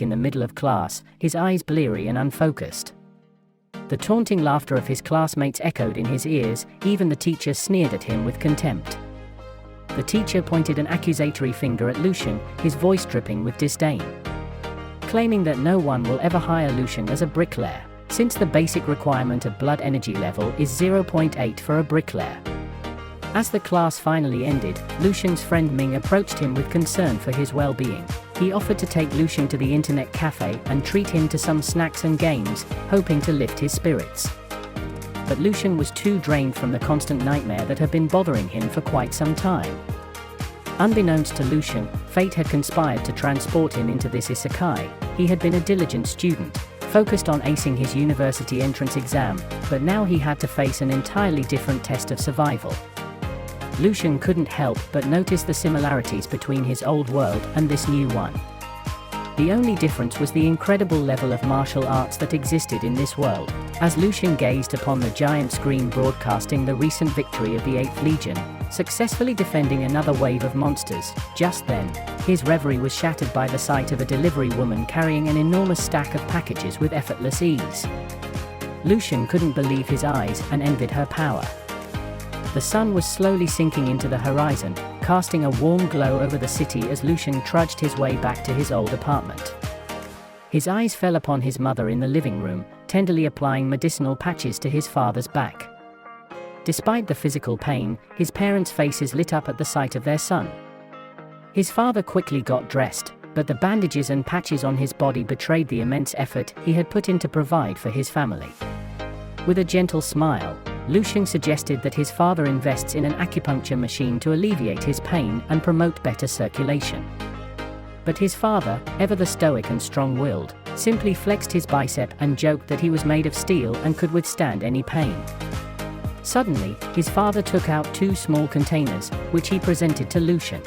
awake in the middle of class, his eyes bleary and unfocused. The taunting laughter of his classmates echoed in his ears, even the teacher sneered at him with contempt. The teacher pointed an accusatory finger at Lucian, his voice dripping with disdain, claiming that no one will ever hire Lucian as a bricklayer, since the basic requirement of blood energy level is 0.8 for a bricklayer. As the class finally ended, Lucian's friend Ming approached him with concern for his well-being. He offered to take Lucian to the internet cafe and treat him to some snacks and games, hoping to lift his spirits. But Lucian was too drained from the constant nightmare that had been bothering him for quite some time. Unbeknownst to Lucian, fate had conspired to transport him into this isekai. He had been a diligent student, focused on acing his university entrance exam, but now he had to face an entirely different test of survival. Lucian couldn't help but notice the similarities between his old world and this new one. The only difference was the incredible level of martial arts that existed in this world. As Lucian gazed upon the giant screen broadcasting the recent victory of the 8th Legion, successfully defending another wave of monsters, just then, his reverie was shattered by the sight of a delivery woman carrying an enormous stack of packages with effortless ease. Lucian couldn't believe his eyes and envied her power. The sun was slowly sinking into the horizon, casting a warm glow over the city as Lucian trudged his way back to his old apartment. His eyes fell upon his mother in the living room, tenderly applying medicinal patches to his father's back. Despite the physical pain, his parents' faces lit up at the sight of their son. His father quickly got dressed, but the bandages and patches on his body betrayed the immense effort he had put in to provide for his family. With a gentle smile, Lucian suggested that his father invests in an acupuncture machine to alleviate his pain and promote better circulation. But his father, ever the stoic and strong-willed, simply flexed his bicep and joked that he was made of steel and could withstand any pain. Suddenly, his father took out 2 small containers, which he presented to Lucian.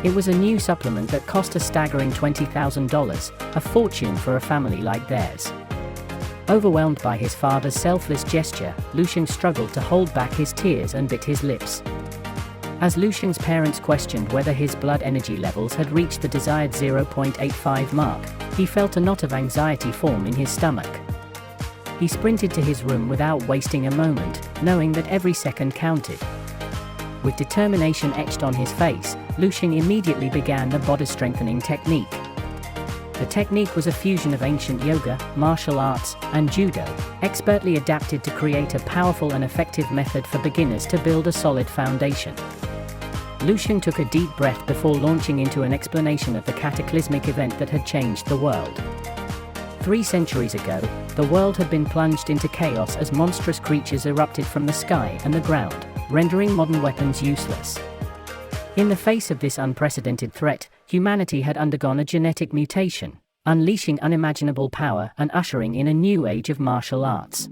It was a new supplement that cost a staggering $20,000, a fortune for a family like theirs. Overwhelmed by his father's selfless gesture, Lucian struggled to hold back his tears and bit his lips. As Lucian's parents questioned whether his blood energy levels had reached the desired 0.85 mark, he felt a knot of anxiety form in his stomach. He sprinted to his room without wasting a moment, knowing that every second counted. With determination etched on his face, Lucian immediately began the body strengthening technique. The technique was a fusion of ancient yoga, martial arts, and judo, expertly adapted to create a powerful and effective method for beginners to build a solid foundation. Lucian took a deep breath before launching into an explanation of the cataclysmic event that had changed the world. 3 centuries ago, the world had been plunged into chaos as monstrous creatures erupted from the sky and the ground, rendering modern weapons useless. In the face of this unprecedented threat, humanity had undergone a genetic mutation, unleashing unimaginable power and ushering in a new age of martial arts.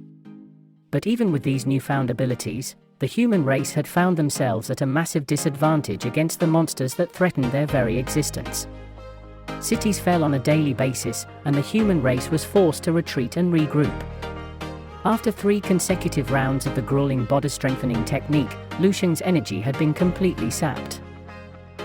But even with these newfound abilities, the human race had found themselves at a massive disadvantage against the monsters that threatened their very existence. Cities fell on a daily basis, and the human race was forced to retreat and regroup. After 3 consecutive rounds of the grueling body strengthening technique, Lucian's energy had been completely sapped.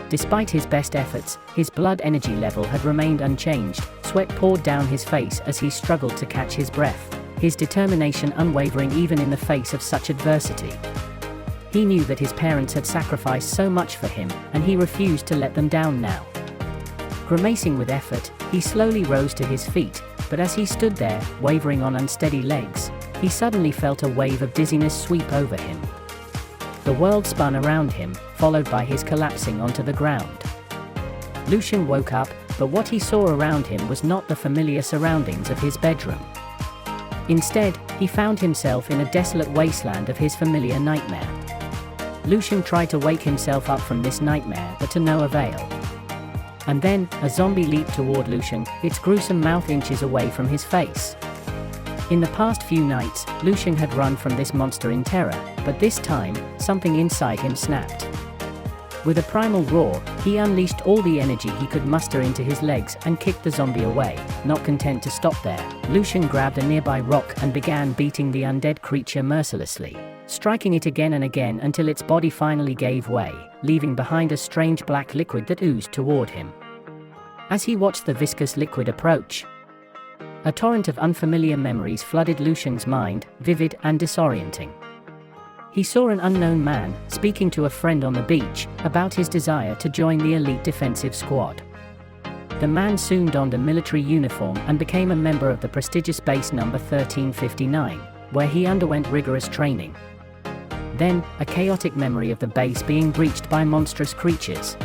Despite his best efforts, his blood energy level had remained unchanged. Sweat poured down his face as he struggled to catch his breath, his determination unwavering even in the face of such adversity. He knew that his parents had sacrificed so much for him, and he refused to let them down now. Grimacing with effort, he slowly rose to his feet, but as he stood there, wavering on unsteady legs, he suddenly felt a wave of dizziness sweep over him. The world spun around him, followed by his collapsing onto the ground. Lucian woke up, but what he saw around him was not the familiar surroundings of his bedroom. Instead, he found himself in a desolate wasteland of his familiar nightmare. Lucian tried to wake himself up from this nightmare, but to no avail. And then, a zombie leaped toward Lucian, its gruesome mouth inches away from his face. In the past few nights, Lucian had run from this monster in terror, but this time, something inside him snapped. With a primal roar, he unleashed all the energy he could muster into his legs and kicked the zombie away. Not content to stop there, Lucian grabbed a nearby rock and began beating the undead creature mercilessly, striking it again and again until its body finally gave way, leaving behind a strange black liquid that oozed toward him. As he watched the viscous liquid approach, a torrent of unfamiliar memories flooded Lucian's mind, vivid and disorienting. He saw an unknown man speaking to a friend on the beach about his desire to join the elite defensive squad. The man soon donned a military uniform and became a member of the prestigious base number 1359, where he underwent rigorous training. Then, a chaotic memory of the base being breached by monstrous creatures.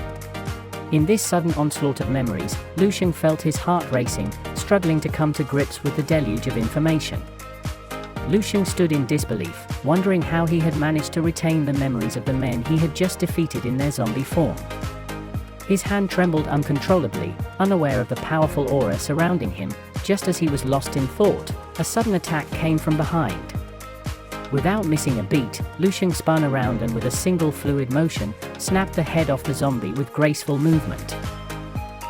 In this sudden onslaught of memories, Lucian felt his heart racing, struggling to come to grips with the deluge of information. Lucian stood in disbelief, wondering how he had managed to retain the memories of the men he had just defeated in their zombie form. His hand trembled uncontrollably, unaware of the powerful aura surrounding him. Just as he was lost in thought, a sudden attack came from behind. Without missing a beat, Lucian spun around and with a single fluid motion, snapped the head off the zombie with graceful movement,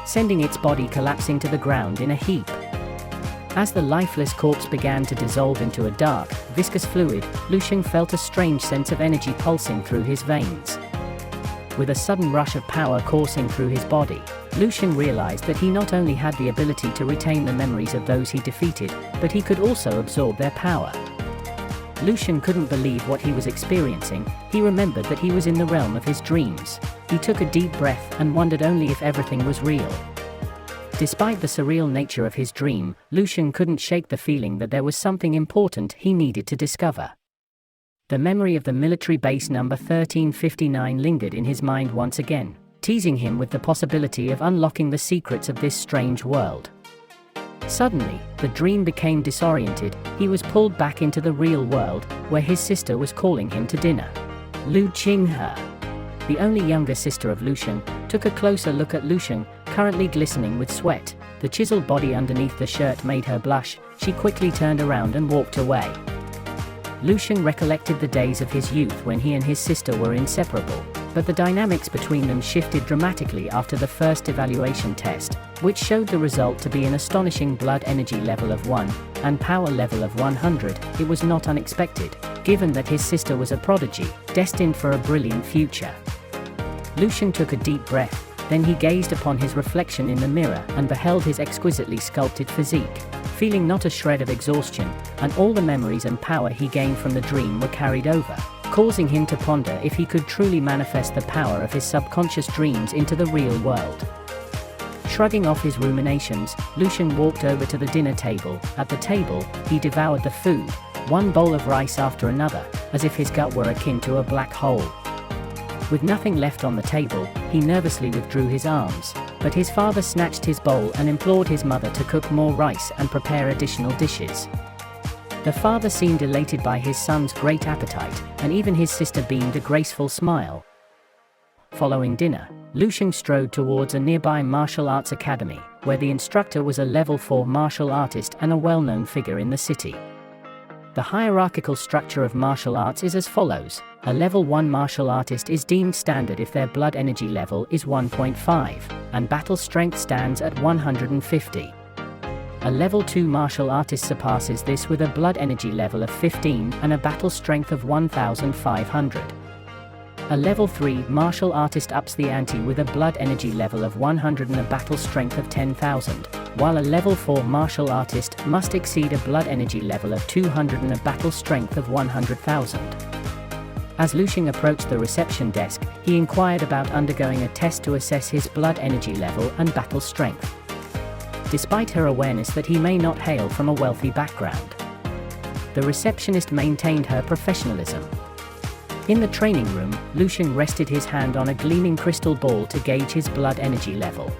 sending its body collapsing to the ground in a heap. As the lifeless corpse began to dissolve into a dark, viscous fluid, Lucian felt a strange sense of energy pulsing through his veins. With a sudden rush of power coursing through his body, Lucian realized that he not only had the ability to retain the memories of those he defeated, but he could also absorb their power. Lucian couldn't believe what he was experiencing. He remembered that he was in the realm of his dreams. He took a deep breath and wondered only if everything was real. Despite the surreal nature of his dream, Lucian couldn't shake the feeling that there was something important he needed to discover. The memory of the military base number 1359 lingered in his mind once again, teasing him with the possibility of unlocking the secrets of this strange world. Suddenly, the dream became disoriented. He was pulled back into the real world, where his sister was calling him to dinner. Lu Qinghe, the only younger sister of Lucian, took a closer look at Lucian, currently glistening with sweat. The chiseled body underneath the shirt made her blush. She quickly turned around and walked away. Lucian recollected the days of his youth when he and his sister were inseparable, but the dynamics between them shifted dramatically after the first evaluation test, which showed the result to be an astonishing blood energy level of 1, and power level of 100. It was not unexpected, given that his sister was a prodigy, destined for a brilliant future. Lucian took a deep breath, then he gazed upon his reflection in the mirror and beheld his exquisitely sculpted physique, feeling not a shred of exhaustion, and all the memories and power he gained from the dream were carried over, causing him to ponder if he could truly manifest the power of his subconscious dreams into the real world. Shrugging off his ruminations, Lucian walked over to the dinner table. At the table, he devoured the food, one bowl of rice after another, as if his gut were akin to a black hole. With nothing left on the table, he nervously withdrew his arms, but his father snatched his bowl and implored his mother to cook more rice and prepare additional dishes. The father seemed elated by his son's great appetite, and even his sister beamed a graceful smile. Following dinner, Lucian strode towards a nearby martial arts academy, where the instructor was a level 4 martial artist and a well-known figure in the city. The hierarchical structure of martial arts is as follows. A level 1 martial artist is deemed standard if their blood energy level is 1.5, and battle strength stands at 150. A level 2 martial artist surpasses this with a blood energy level of 15 and a battle strength of 1,500. A level 3 martial artist ups the ante with a blood energy level of 100 and a battle strength of 10,000, while a level 4 martial artist must exceed a blood energy level of 200 and a battle strength of 100,000. As Lucian approached the reception desk, he inquired about undergoing a test to assess his blood energy level and battle strength. Despite her awareness that he may not hail from a wealthy background, the receptionist maintained her professionalism. In the training room, Lucian rested his hand on a gleaming crystal ball to gauge his blood energy level.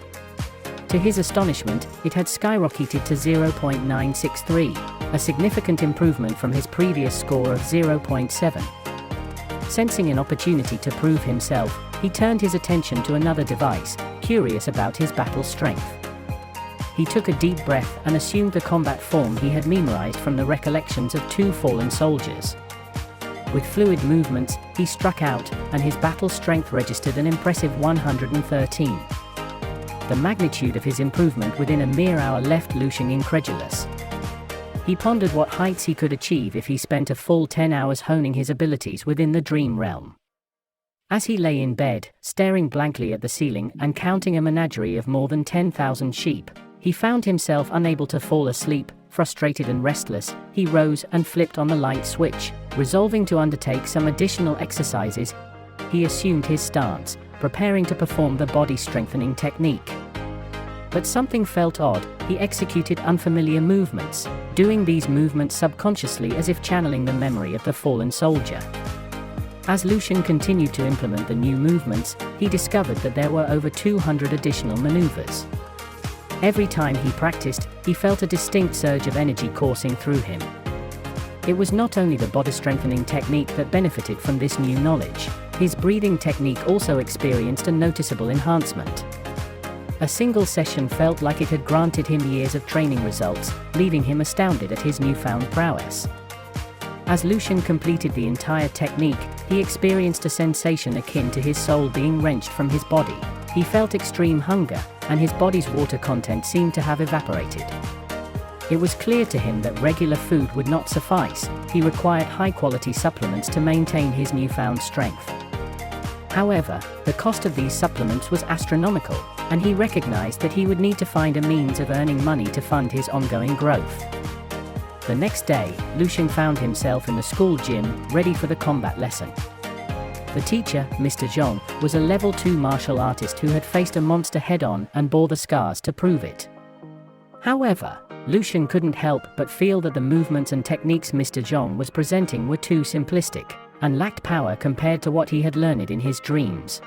To his astonishment, it had skyrocketed to 0.963, a significant improvement from his previous score of 0.7. Sensing an opportunity to prove himself, he turned his attention to another device, curious about his battle strength. He took a deep breath and assumed the combat form he had memorized from the recollections of 2 fallen soldiers. With fluid movements, he struck out, and his battle strength registered an impressive 113. The magnitude of his improvement within a mere hour left Lucian incredulous. He pondered what heights he could achieve if he spent a full 10 hours honing his abilities within the dream realm. As he lay in bed, staring blankly at the ceiling and counting a menagerie of more than 10,000 sheep, he found himself unable to fall asleep. Frustrated and restless, he rose and flipped on the light switch, resolving to undertake some additional exercises. He assumed his stance, preparing to perform the body-strengthening technique. But something felt odd. He executed unfamiliar movements, doing these movements subconsciously as if channeling the memory of the fallen soldier. As Lucian continued to implement the new movements, he discovered that there were over 200 additional maneuvers. Every time he practiced, he felt a distinct surge of energy coursing through him. It was not only the body-strengthening technique that benefited from this new knowledge. His breathing technique also experienced a noticeable enhancement. A single session felt like it had granted him years of training results, leaving him astounded at his newfound prowess. As Lucian completed the entire technique, he experienced a sensation akin to his soul being wrenched from his body. He felt extreme hunger, and his body's water content seemed to have evaporated. It was clear to him that regular food would not suffice. He required high-quality supplements to maintain his newfound strength. However, the cost of these supplements was astronomical, and he recognized that he would need to find a means of earning money to fund his ongoing growth. The next day, Lucian found himself in the school gym, ready for the combat lesson. The teacher, Mr. Zhong, was a level 2 martial artist who had faced a monster head-on and bore the scars to prove it. However, Lucian couldn't help but feel that the movements and techniques Mr. Zhong was presenting were too simplistic, and lacked power compared to what he had learned in his dreams.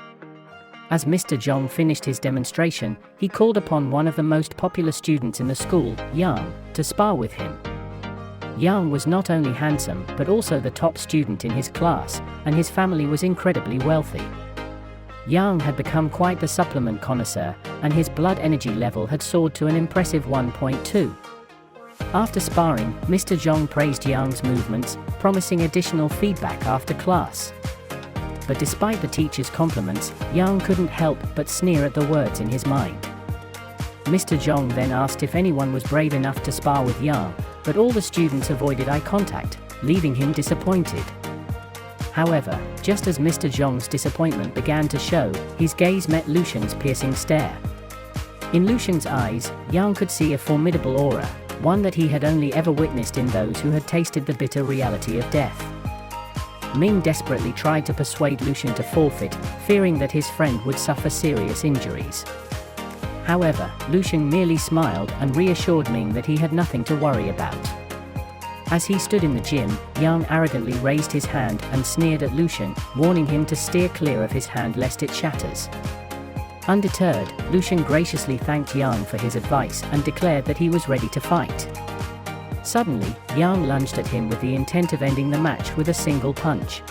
As Mr. Zhong finished his demonstration, he called upon one of the most popular students in the school, Yang, to spar with him. Yang was not only handsome but also the top student in his class, and his family was incredibly wealthy. Yang had become quite the supplement connoisseur, and his blood energy level had soared to an impressive 1.2. After sparring, Mr. Zhong praised Yang's movements, promising additional feedback after class. But despite the teacher's compliments, Yang couldn't help but sneer at the words in his mind. Mr. Zhong then asked if anyone was brave enough to spar with Yang, but all the students avoided eye contact, leaving him disappointed. However, just as Mr. Zhong's disappointment began to show, his gaze met Lucian's piercing stare. In Lucian's eyes, Yang could see a formidable aura, one that he had only ever witnessed in those who had tasted the bitter reality of death. Ming desperately tried to persuade Lucian to forfeit, fearing that his friend would suffer serious injuries. However, Lucian merely smiled and reassured Ming that he had nothing to worry about. As he stood in the gym, Yang arrogantly raised his hand and sneered at Lucian, warning him to steer clear of his hand lest it shatters. Undeterred, Lucian graciously thanked Yang for his advice and declared that he was ready to fight. Suddenly, Yang lunged at him with the intent of ending the match with a single punch.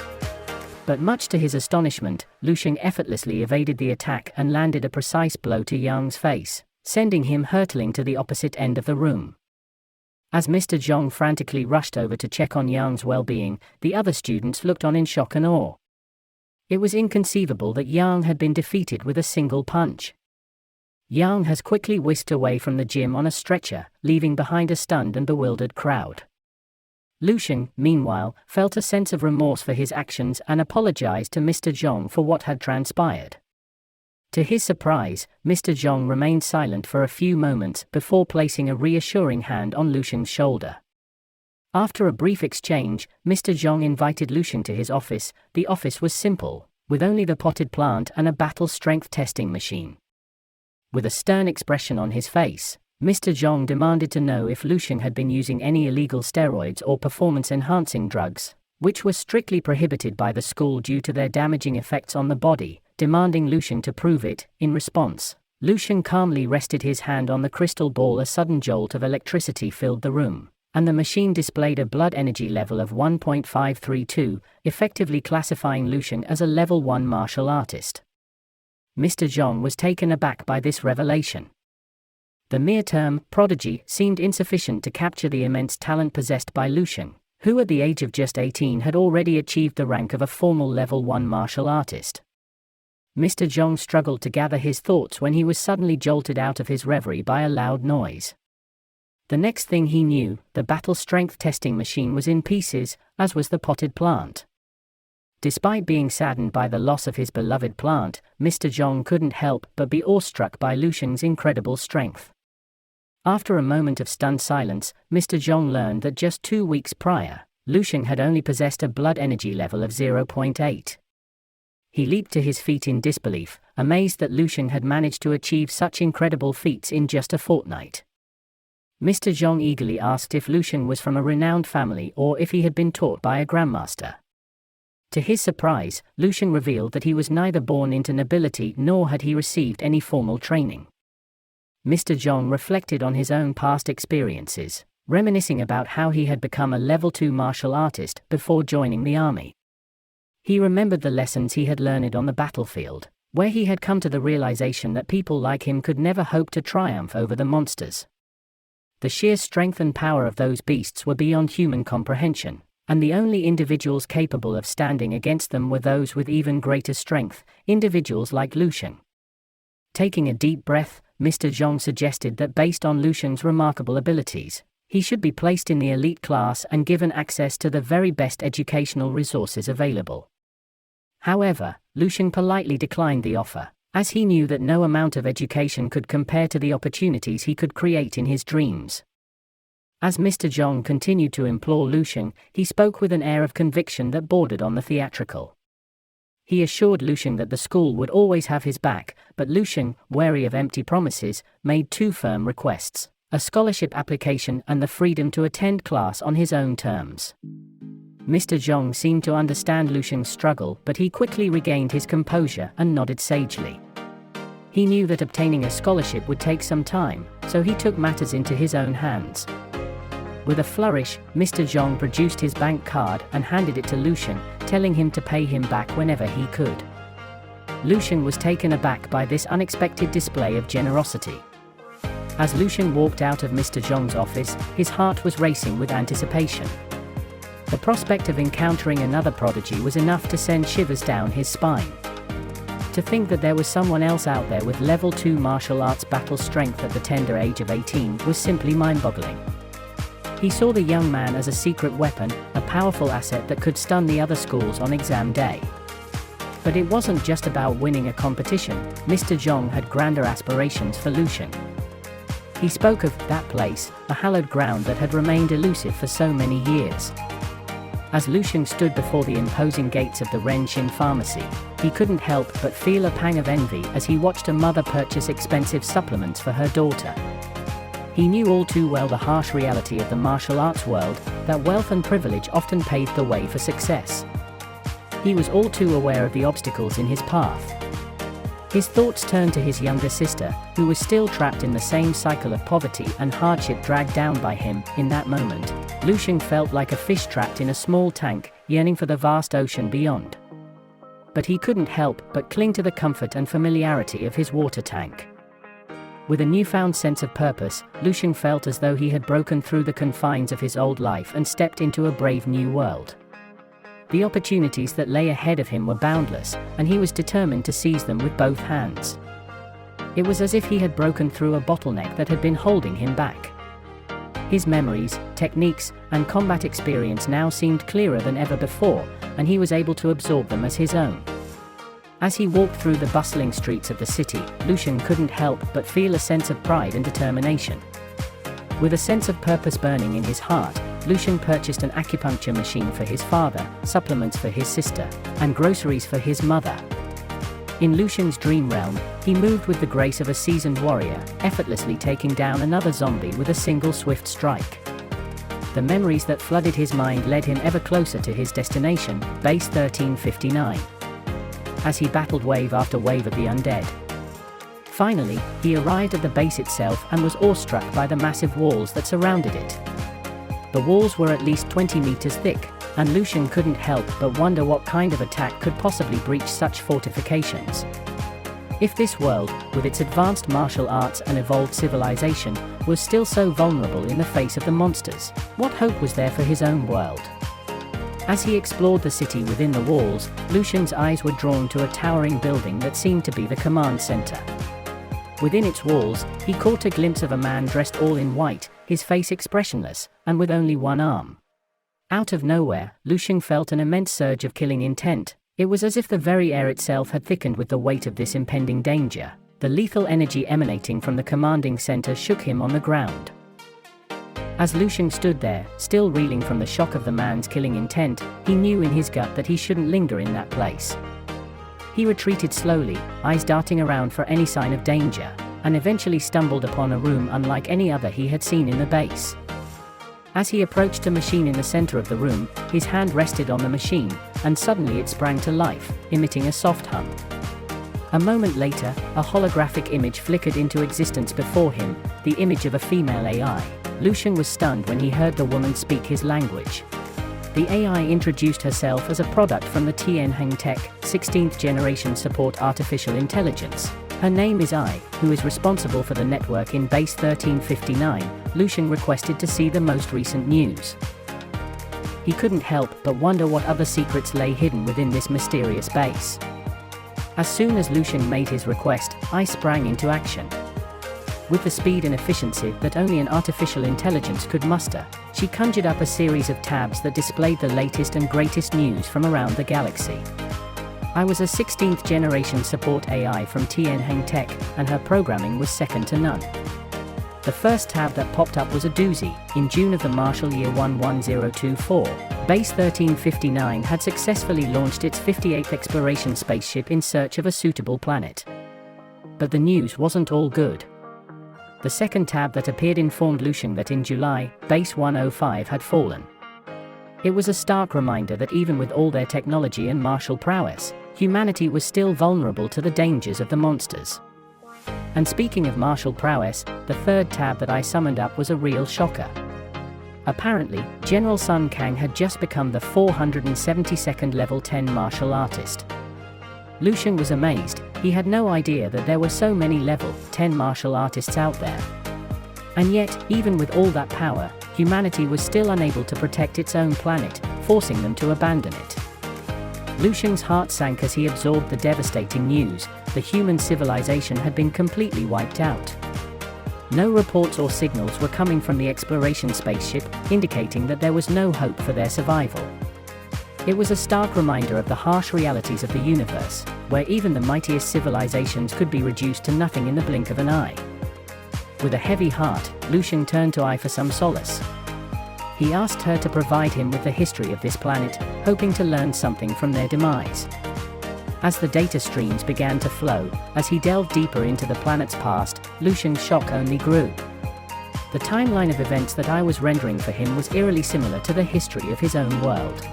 But much to his astonishment, Lucian effortlessly evaded the attack and landed a precise blow to Yang's face, sending him hurtling to the opposite end of the room. As Mr. Zhong frantically rushed over to check on Yang's well-being, the other students looked on in shock and awe. It was inconceivable that Yang had been defeated with a single punch. Yang has quickly whisked away from the gym on a stretcher, leaving behind a stunned and bewildered crowd. Lucian, meanwhile, felt a sense of remorse for his actions and apologized to Mr. Zhong for what had transpired. To his surprise, Mr. Zhong remained silent for a few moments before placing a reassuring hand on Lucian's shoulder. After a brief exchange, Mr. Zhong invited Lucian to his office. The office was simple, with only the potted plant and a battle strength testing machine. With a stern expression on his face, Mr. Zhong demanded to know if Lucian had been using any illegal steroids or performance-enhancing drugs, which were strictly prohibited by the school due to their damaging effects on the body, demanding Lucian to prove it. In response, Lucian calmly rested his hand on the crystal ball. A sudden jolt of electricity filled the room, and the machine displayed a blood energy level of 1.532, effectively classifying Lucian as a level 1 martial artist. Mr. Zhong was taken aback by this revelation. The mere term prodigy seemed insufficient to capture the immense talent possessed by Lucian, who at the age of just 18 had already achieved the rank of a formal level 1 martial artist. Mr. Zhong struggled to gather his thoughts when he was suddenly jolted out of his reverie by a loud noise. The next thing he knew, the battle strength testing machine was in pieces, as was the potted plant. Despite being saddened by the loss of his beloved plant, Mr. Zhong couldn't help but be awestruck by Lu Sheng's incredible strength. After a moment of stunned silence, Mr. Zhong learned that just 2 weeks prior, Lu Sheng had only possessed a blood energy level of 0.8. He leaped to his feet in disbelief, amazed that Lu Sheng had managed to achieve such incredible feats in just a fortnight. Mr. Zhong eagerly asked if Lu Sheng was from a renowned family or if he had been taught by a grandmaster. To his surprise, Lu Sheng revealed that he was neither born into nobility nor had he received any formal training. Mr. Zhong reflected on his own past experiences, reminiscing about how he had become a level 2 martial artist before joining the army. He remembered the lessons he had learned on the battlefield, where he had come to the realization that people like him could never hope to triumph over the monsters. The sheer strength and power of those beasts were beyond human comprehension, and the only individuals capable of standing against them were those with even greater strength, individuals like Lu Sheng. Taking a deep breath, Mr. Zhong suggested that based on Lu Sheng's remarkable abilities, he should be placed in the elite class and given access to the very best educational resources available. However, Lu Sheng politely declined the offer, as he knew that no amount of education could compare to the opportunities he could create in his dreams. As Mr. Zhong continued to implore Lu Sheng, he spoke with an air of conviction that bordered on the theatrical. He assured Lu Sheng that the school would always have his back, but Lu Sheng, wary of empty promises, made 2 firm requests: a scholarship application and the freedom to attend class on his own terms. Mr. Zhong seemed to understand Lu Sheng's struggle, but he quickly regained his composure and nodded sagely. He knew that obtaining a scholarship would take some time, so he took matters into his own hands. With a flourish, Mr. Zhong produced his bank card and handed it to Lu Sheng, telling him to pay him back whenever he could. Lu Sheng was taken aback by this unexpected display of generosity. As Lu Sheng walked out of Mr. Zhong's office, his heart was racing with anticipation. The prospect of encountering another prodigy was enough to send shivers down his spine. To think that there was someone else out there with level 2 martial arts battle strength at the tender age of 18 was simply mind-boggling. He saw the young man as a secret weapon, a powerful asset that could stun the other schools on exam day. But it wasn't just about winning a competition. Mr. Zhong had grander aspirations for Lu Sheng. He spoke of that place, a hallowed ground that had remained elusive for so many years. As Lu Sheng stood before the imposing gates of the Renxin pharmacy, he couldn't help but feel a pang of envy as he watched a mother purchase expensive supplements for her daughter. He knew all too well the harsh reality of the martial arts world, that wealth and privilege often paved the way for success. He was all too aware of the obstacles in his path. His thoughts turned to his younger sister, who was still trapped in the same cycle of poverty and hardship dragged down by him. In that moment, Lu Sheng felt like a fish trapped in a small tank, yearning for the vast ocean beyond. But he couldn't help but cling to the comfort and familiarity of his water tank. With a newfound sense of purpose, Lu Sheng felt as though he had broken through the confines of his old life and stepped into a brave new world. The opportunities that lay ahead of him were boundless, and he was determined to seize them with both hands. It was as if he had broken through a bottleneck that had been holding him back. His memories, techniques, and combat experience now seemed clearer than ever before, and he was able to absorb them as his own. As he walked through the bustling streets of the city, Lu Sheng couldn't help but feel a sense of pride and determination. With a sense of purpose burning in his heart, Lu Sheng purchased an acupuncture machine for his father, supplements for his sister, and groceries for his mother. In Lu Sheng's dream realm, he moved with the grace of a seasoned warrior, effortlessly taking down another zombie with a single swift strike. The memories that flooded his mind led him ever closer to his destination, Base 1359. As he battled wave after wave of the undead. Finally, he arrived at the base itself and was awestruck by the massive walls that surrounded it. The walls were at least 20 meters thick, and Lu Sheng couldn't help but wonder what kind of attack could possibly breach such fortifications. If this world, with its advanced martial arts and evolved civilization, was still so vulnerable in the face of the monsters, what hope was there for his own world? As he explored the city within the walls, Lu Sheng's eyes were drawn to a towering building that seemed to be the command center. Within its walls, he caught a glimpse of a man dressed all in white, his face expressionless, and with only one arm. Out of nowhere, Lu Sheng felt an immense surge of killing intent, It was as if the very air itself had thickened with the weight of this impending danger. The lethal energy emanating from the commanding center shook him on the ground. As Lucian stood there, still reeling from the shock of the man's killing intent, he knew in his gut that he shouldn't linger in that place. He retreated slowly, eyes darting around for any sign of danger, and eventually stumbled upon a room unlike any other he had seen in the base. As he approached a machine in the center of the room, his hand rested on the machine, and suddenly it sprang to life, emitting a soft hum. A moment later, a holographic image flickered into existence before him, the image of a female AI. Lucian was stunned when he heard the woman speak his language. The AI introduced herself as a product from the Tianheng Tech, 16th generation support artificial intelligence. Her name is I, who is responsible for the network in base 1359. Lucian requested to see the most recent news. He couldn't help but wonder what other secrets lay hidden within this mysterious base. As soon as Lucian made his request, I sprang into action. With the speed and efficiency that only an artificial intelligence could muster, she conjured up a series of tabs that displayed the latest and greatest news from around the galaxy. I was a 16th generation support AI from Tianheng Tech, and her programming was second to none. The first tab that popped up was a doozy. In June of the martial year 11024, Base 1359 had successfully launched its 58th exploration spaceship in search of a suitable planet. But the news wasn't all good. The second tab that appeared informed Lucian that in July, Base 105 had fallen. It was a stark reminder that even with all their technology and martial prowess, humanity was still vulnerable to the dangers of the monsters. And speaking of martial prowess, the third tab that I summoned up was a real shocker. Apparently, General Sun Kang had just become the 472nd level 10 martial artist. Lucian was amazed. He had no idea that there were so many level 10 martial artists out there. And yet, even with all that power, humanity was still unable to protect its own planet, forcing them to abandon it. Lucian's heart sank as he absorbed the devastating news. The human civilization had been completely wiped out. No reports or signals were coming from the exploration spaceship, indicating that there was no hope for their survival. It was a stark reminder of the harsh realities of the universe, where even the mightiest civilizations could be reduced to nothing in the blink of an eye. With a heavy heart, Lucian turned to I for some solace. He asked her to provide him with the history of this planet, hoping to learn something from their demise. As the data streams began to flow, as he delved deeper into the planet's past, Lucian's shock only grew. The timeline of events that I was rendering for him was eerily similar to the history of his own world.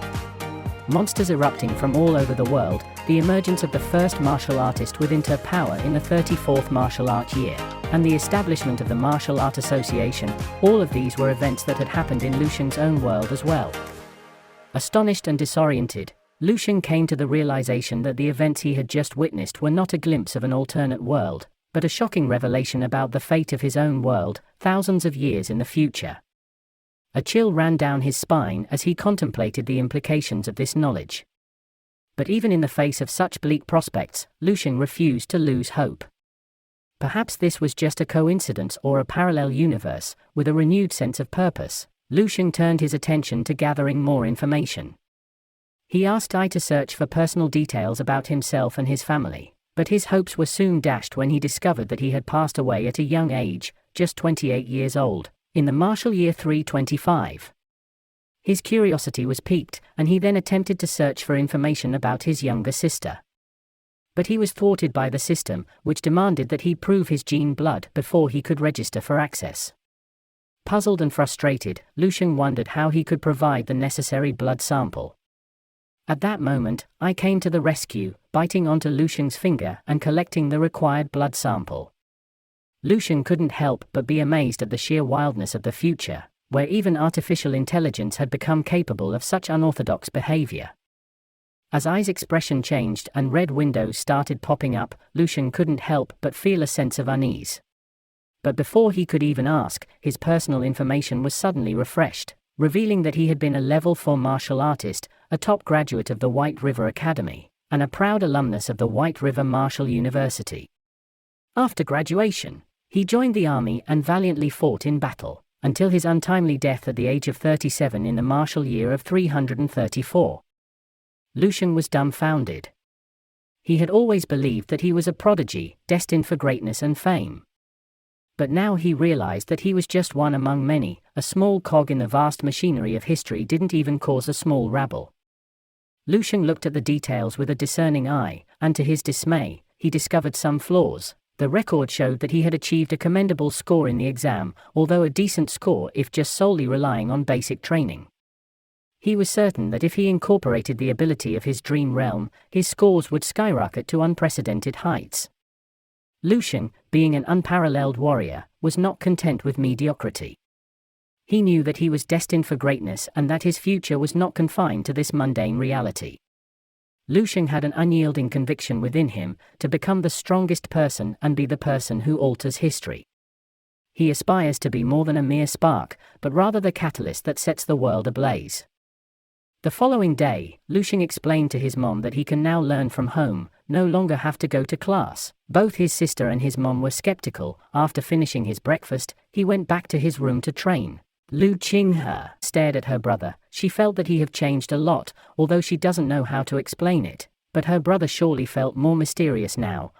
Monsters erupting from all over the world, the emergence of the first martial artist with inter-power in the 34th martial art year, and the establishment of the Martial Art Association, all of these were events that had happened in Lucian's own world as well. Astonished and disoriented, Lucian came to the realization that the events he had just witnessed were not a glimpse of an alternate world, but a shocking revelation about the fate of his own world, thousands of years in the future. A chill ran down his spine as he contemplated the implications of this knowledge. But even in the face of such bleak prospects, Lucian refused to lose hope. Perhaps this was just a coincidence or a parallel universe. With a renewed sense of purpose, Lucian turned his attention to gathering more information. He asked I to search for personal details about himself and his family, but his hopes were soon dashed when he discovered that he had passed away at a young age, just 28 years old, in the martial year 325. His curiosity was piqued, and he then attempted to search for information about his younger sister. But he was thwarted by the system, which demanded that he prove his gene blood before he could register for access. Puzzled and frustrated, Lucian wondered how he could provide the necessary blood sample. At that moment, I came to the rescue, biting onto Lucian's finger and collecting the required blood sample. Lucian couldn't help but be amazed at the sheer wildness of the future, where even artificial intelligence had become capable of such unorthodox behavior. As I's expression changed and red windows started popping up, Lucian couldn't help but feel a sense of unease. But before he could even ask, his personal information was suddenly refreshed, revealing that he had been a level 4 martial artist, a top graduate of the White River Academy, and a proud alumnus of the White River Martial University. After graduation, he joined the army and valiantly fought in battle, until his untimely death at the age of 37 in the martial year of 334. Lucian was dumbfounded. He had always believed that he was a prodigy, destined for greatness and fame. But now he realized that he was just one among many. A small cog in the vast machinery of history didn't even cause a small rabble. Lucian looked at the details with a discerning eye, and to his dismay, he discovered some flaws. The record showed that he had achieved a commendable score in the exam, although a decent score if just solely relying on basic training. He was certain that if he incorporated the ability of his dream realm, his scores would skyrocket to unprecedented heights. Lucian, being an unparalleled warrior, was not content with mediocrity. He knew that he was destined for greatness and that his future was not confined to this mundane reality. Lucian had an unyielding conviction within him to become the strongest person and be the person who alters history. He aspires to be more than a mere spark, but rather the catalyst that sets the world ablaze. The following day, Lucian explained to his mom that he can now learn from home, no longer have to go to class. Both his sister and his mom were skeptical. After finishing his breakfast, he went back to his room to train. Lu Qinghe stared at her brother. She felt that he had changed a lot, although she doesn't know how to explain it. But her brother surely felt more mysterious now.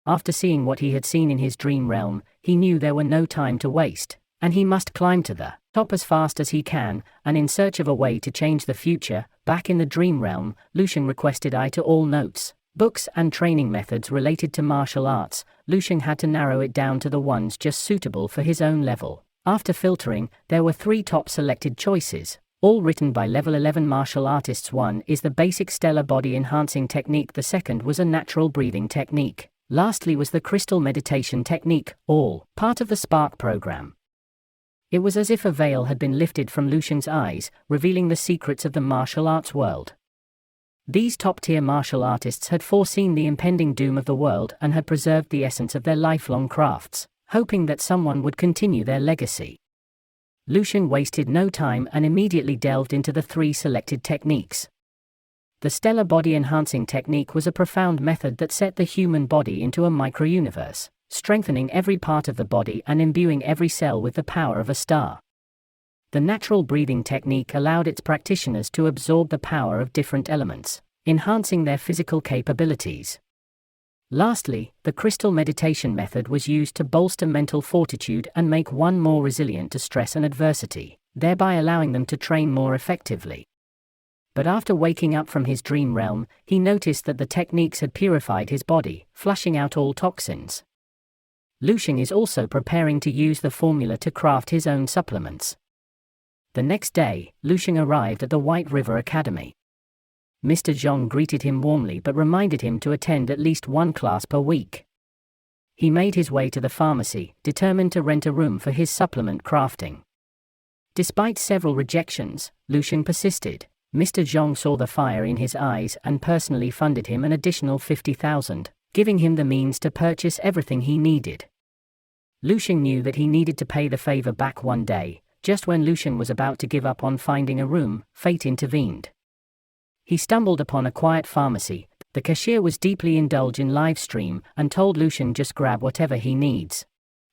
After seeing what he had seen in his dream realm, he knew there were no time to waste, and he must climb to the top as fast as he can, and in search of a way to change the future. Back in the dream realm, Lucian requested to all notes, books and training methods related to martial arts. Lucian had to narrow it down to the ones just suitable for his own level. After filtering, there were 3 top selected choices, all written by level 11 martial artists. One is the basic stellar body enhancing technique, the second was a natural breathing technique, lastly was the crystal meditation technique, all part of the Spark program. It was as if a veil had been lifted from Lucian's eyes, revealing the secrets of the martial arts world. These top-tier martial artists had foreseen the impending doom of the world and had preserved the essence of their lifelong crafts, hoping that someone would continue their legacy. Lucian wasted no time and immediately delved into the 3 selected techniques. The stellar body enhancing technique was a profound method that set the human body into a micro-universe, strengthening every part of the body and imbuing every cell with the power of a star. The natural breathing technique allowed its practitioners to absorb the power of different elements, enhancing their physical capabilities. Lastly, the crystal meditation method was used to bolster mental fortitude and make one more resilient to stress and adversity, thereby allowing them to train more effectively. But after waking up from his dream realm, he noticed that the techniques had purified his body, flushing out all toxins. Lucian is also preparing to use the formula to craft his own supplements. The next day, Lucian arrived at the White River Academy. Mr. Zhong greeted him warmly but reminded him to attend at least 1 class per week. He made his way to the pharmacy, determined to rent a room for his supplement crafting. Despite several rejections, Lucian persisted. Mr. Zhong saw the fire in his eyes and personally funded him an additional 50,000, giving him the means to purchase everything he needed. Lucian knew that he needed to pay the favor back one day. Just when Lucian was about to give up on finding a room, fate intervened. He stumbled upon a quiet pharmacy. The cashier was deeply indulged in live stream and told Lucian just grab whatever he needs.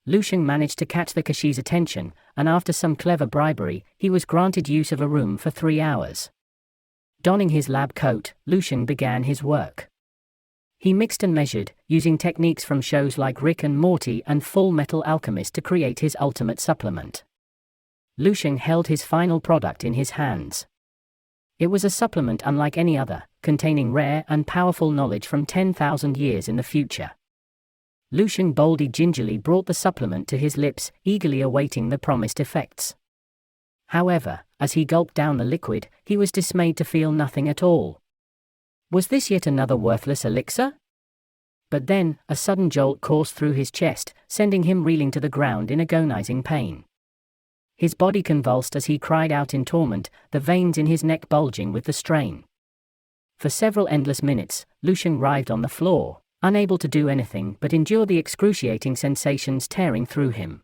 Lucian managed to catch the cashier's attention, and after some clever bribery, he was granted use of a room for 3 hours. Donning his lab coat, Lucian began his work. He mixed and measured, using techniques from shows like Rick and Morty and Full Metal Alchemist to create his ultimate supplement. Lucian held his final product in his hands. It was a supplement unlike any other, containing rare and powerful knowledge from 10,000 years in the future. Lucian boldly gingerly brought the supplement to his lips, eagerly awaiting the promised effects. However, as he gulped down the liquid, he was dismayed to feel nothing at all. Was this yet another worthless elixir? But then, a sudden jolt coursed through his chest, sending him reeling to the ground in agonizing pain. His body convulsed as he cried out in torment, the veins in his neck bulging with the strain. For several endless minutes, Lucian writhed on the floor, unable to do anything but endure the excruciating sensations tearing through him.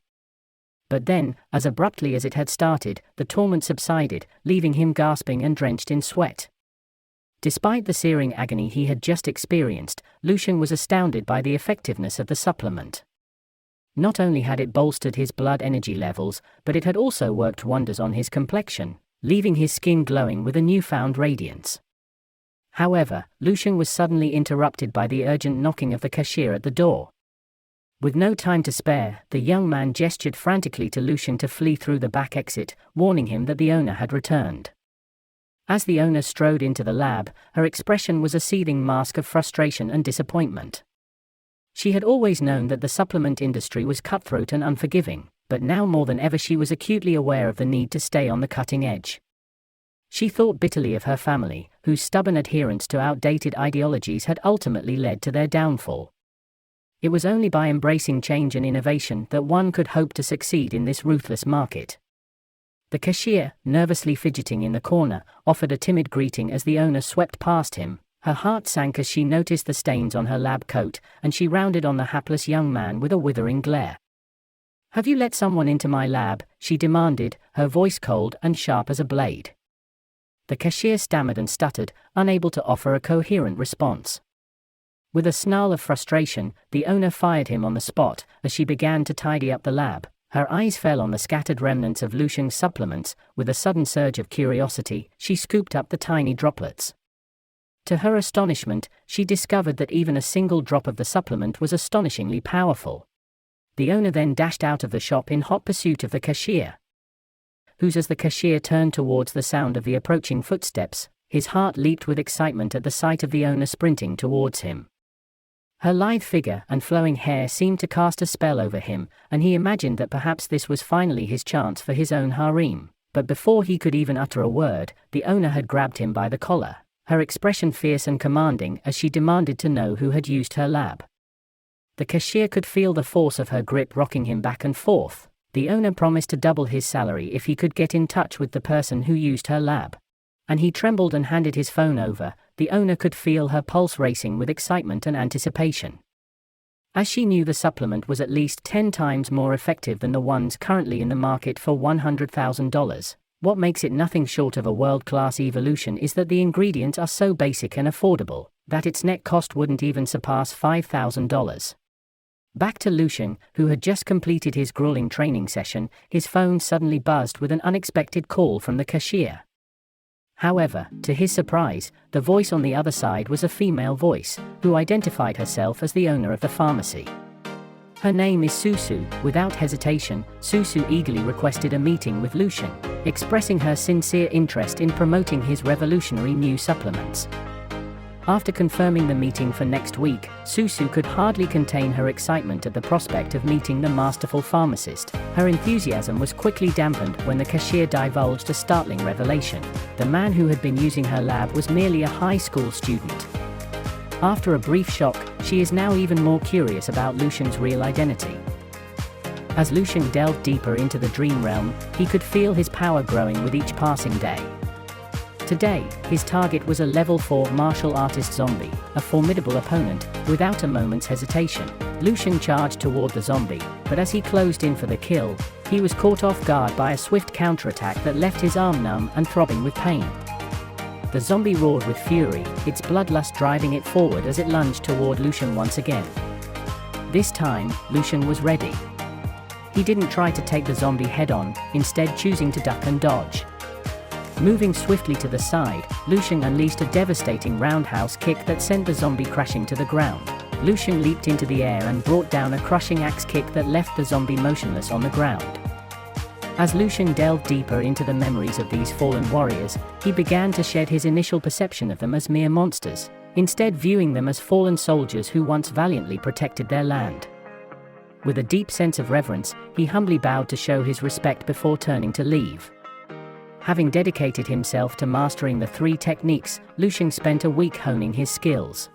But then, as abruptly as it had started, the torment subsided, leaving him gasping and drenched in sweat. Despite the searing agony he had just experienced, Lucian was astounded by the effectiveness of the supplement. Not only had it bolstered his blood energy levels, but it had also worked wonders on his complexion, leaving his skin glowing with a newfound radiance. However, Lucian was suddenly interrupted by the urgent knocking of the cashier at the door. With no time to spare, the young man gestured frantically to Lucian to flee through the back exit, warning him that the owner had returned. As the owner strode into the lab, her expression was a seething mask of frustration and disappointment. She had always known that the supplement industry was cutthroat and unforgiving, but now more than ever she was acutely aware of the need to stay on the cutting edge. She thought bitterly of her family, whose stubborn adherence to outdated ideologies had ultimately led to their downfall. It was only by embracing change and innovation that one could hope to succeed in this ruthless market. The cashier, nervously fidgeting in the corner, offered a timid greeting as the owner swept past him. Her heart sank as she noticed the stains on her lab coat, and she rounded on the hapless young man with a withering glare. "Have you let someone into my lab?" she demanded, her voice cold and sharp as a blade. The cashier stammered and stuttered, unable to offer a coherent response. With a snarl of frustration, the owner fired him on the spot. As she began to tidy up the lab, her eyes fell on the scattered remnants of Lucian's supplements. With a sudden surge of curiosity, she scooped up the tiny droplets. To her astonishment, she discovered that even a single drop of the supplement was astonishingly powerful. The owner then dashed out of the shop in hot pursuit of the cashier. As the cashier turned towards the sound of the approaching footsteps, his heart leaped with excitement at the sight of the owner sprinting towards him. Her lithe figure and flowing hair seemed to cast a spell over him, and he imagined that perhaps this was finally his chance for his own harem. But before he could even utter a word, the owner had grabbed him by the collar, her expression fierce and commanding as she demanded to know who had used her lab. The cashier could feel the force of her grip rocking him back and forth. The owner promised to double his salary if he could get in touch with the person who used her lab. And he trembled and handed his phone over. The owner could feel her pulse racing with excitement and anticipation. As she knew the supplement was at least 10 times more effective than the ones currently in the market for $100,000, what makes it nothing short of a world-class evolution is that the ingredients are so basic and affordable that its net cost wouldn't even surpass $5,000. Back to Lucian, who had just completed his grueling training session, his phone suddenly buzzed with an unexpected call from the cashier. However, to his surprise, the voice on the other side was a female voice, who identified herself as the owner of the pharmacy. Her name is Susu. Without hesitation, Susu eagerly requested a meeting with Lucian, expressing her sincere interest in promoting his revolutionary new supplements. After confirming the meeting for next week, Susu could hardly contain her excitement at the prospect of meeting the masterful pharmacist. Her enthusiasm was quickly dampened when the cashier divulged a startling revelation. The man who had been using her lab was merely a high school student. After a brief shock, she is now even more curious about Lucian's real identity. As Lucian delved deeper into the dream realm, he could feel his power growing with each passing day. Today, his target was a level 4 martial artist zombie, a formidable opponent. Without a moment's hesitation, Lucian charged toward the zombie, but as he closed in for the kill, he was caught off guard by a swift counterattack that left his arm numb and throbbing with pain. The zombie roared with fury, its bloodlust driving it forward as it lunged toward Lucian once again. This time, Lucian was ready. He didn't try to take the zombie head-on, instead choosing to duck and dodge. Moving swiftly to the side, Lucian unleashed a devastating roundhouse kick that sent the zombie crashing to the ground. Lucian leaped into the air and brought down a crushing axe kick that left the zombie motionless on the ground. As Lucian delved deeper into the memories of these fallen warriors, he began to shed his initial perception of them as mere monsters, instead viewing them as fallen soldiers who once valiantly protected their land. With a deep sense of reverence, he humbly bowed to show his respect before turning to leave. Having dedicated himself to mastering the 3 techniques, Lucian spent a week honing his skills.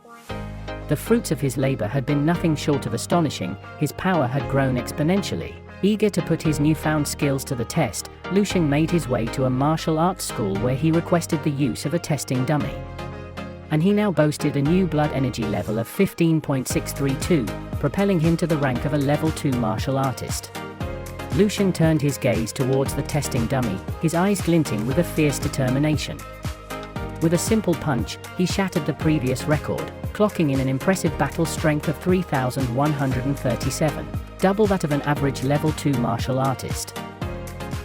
The fruits of his labor had been nothing short of astonishing. His power had grown exponentially. Eager to put his newfound skills to the test, Lucian made his way to a martial arts school where he requested the use of a testing dummy. And he now boasted a new blood energy level of 15.632, propelling him to the rank of a level 2 martial artist. Lucian turned his gaze towards the testing dummy, his eyes glinting with a fierce determination. With a simple punch, he shattered the previous record, clocking in an impressive battle strength of 3,137, double that of an average level 2 martial artist.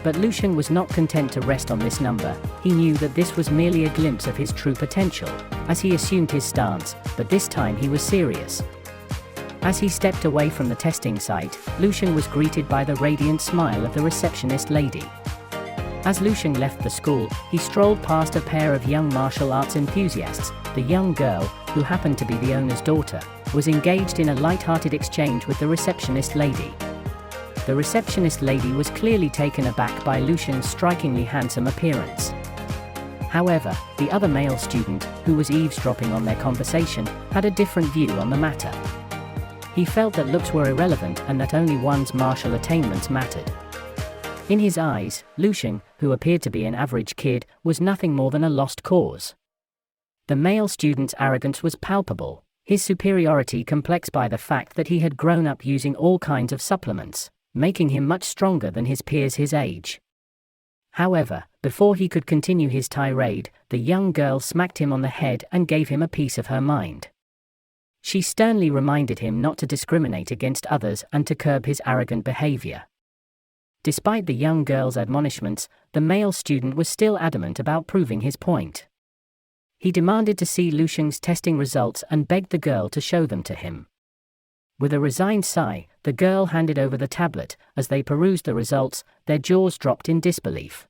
But Lucian was not content to rest on this number. He knew that this was merely a glimpse of his true potential, as he assumed his stance, but this time he was serious. As he stepped away from the testing site, Lucian was greeted by the radiant smile of the receptionist lady. As Lucian left the school, he strolled past a pair of young martial arts enthusiasts. The young girl, who happened to be the owner's daughter, was engaged in a light-hearted exchange with the receptionist lady. The receptionist lady was clearly taken aback by Lucian's strikingly handsome appearance. However, the other male student, who was eavesdropping on their conversation, had a different view on the matter. He felt that looks were irrelevant and that only one's martial attainments mattered. In his eyes, Lucian, who appeared to be an average kid, was nothing more than a lost cause. The male student's arrogance was palpable, his superiority complex by the fact that he had grown up using all kinds of supplements, making him much stronger than his peers his age. However, before he could continue his tirade, the young girl smacked him on the head and gave him a piece of her mind. She sternly reminded him not to discriminate against others and to curb his arrogant behavior. Despite the young girl's admonishments, the male student was still adamant about proving his point. He demanded to see Lucian's testing results and begged the girl to show them to him. With a resigned sigh, the girl handed over the tablet. As they perused the results, their jaws dropped in disbelief.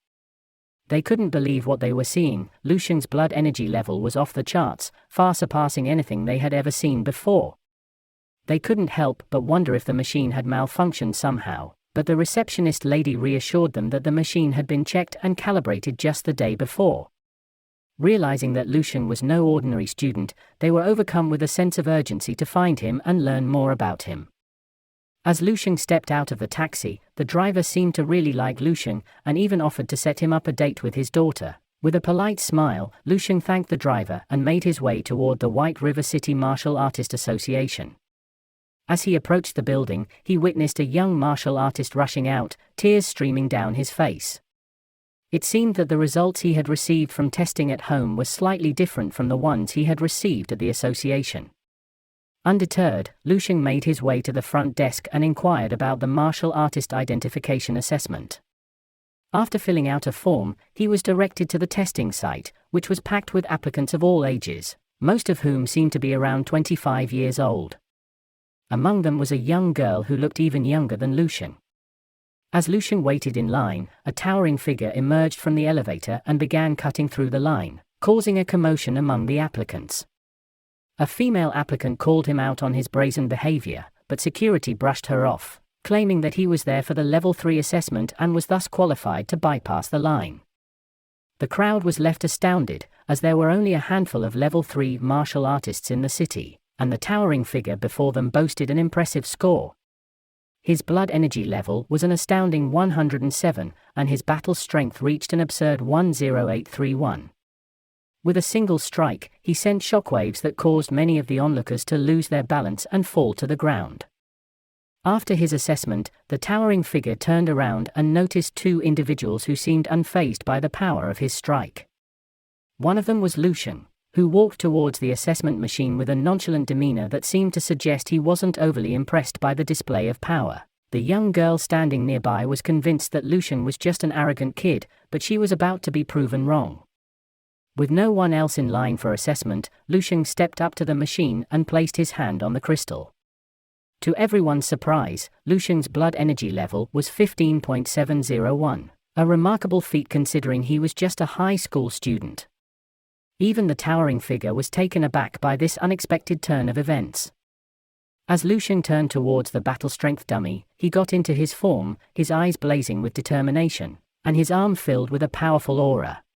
They couldn't believe what they were seeing. Lucian's blood energy level was off the charts, far surpassing anything they had ever seen before. They couldn't help but wonder if the machine had malfunctioned somehow, but the receptionist lady reassured them that the machine had been checked and calibrated just the day before. Realizing that Lucian was no ordinary student, they were overcome with a sense of urgency to find him and learn more about him. As Lucian stepped out of the taxi, the driver seemed to really like Lucian, and even offered to set him up a date with his daughter. With a polite smile, Lucian thanked the driver and made his way toward the White River City Martial Artist Association. As he approached the building, he witnessed a young martial artist rushing out, tears streaming down his face. It seemed that the results he had received from testing at home were slightly different from the ones he had received at the association. Undeterred, Lucian made his way to the front desk and inquired about the martial artist identification assessment. After filling out a form, he was directed to the testing site, which was packed with applicants of all ages, most of whom seemed to be around 25 years old. Among them was a young girl who looked even younger than Lucian. As Lucian waited in line, a towering figure emerged from the elevator and began cutting through the line, causing a commotion among the applicants. A female applicant called him out on his brazen behavior, but security brushed her off, claiming that he was there for the Level 3 assessment and was thus qualified to bypass the line. The crowd was left astounded, as there were only a handful of Level 3 martial artists in the city, and the towering figure before them boasted an impressive score. His blood energy level was an astounding 107, and his battle strength reached an absurd 10831. With a single strike, he sent shockwaves that caused many of the onlookers to lose their balance and fall to the ground. After his assessment, the towering figure turned around and noticed two individuals who seemed unfazed by the power of his strike. One of them was Lucian, who walked towards the assessment machine with a nonchalant demeanor that seemed to suggest he wasn't overly impressed by the display of power. The young girl standing nearby was convinced that Lucian was just an arrogant kid, but she was about to be proven wrong. With no one else in line for assessment, Lucian stepped up to the machine and placed his hand on the crystal. To everyone's surprise, Lucian's blood energy level was 15.701, a remarkable feat considering he was just a high school student. Even the towering figure was taken aback by this unexpected turn of events. As Lucian turned towards the battle strength dummy, he got into his form, his eyes blazing with determination, and his arm filled with a powerful aura.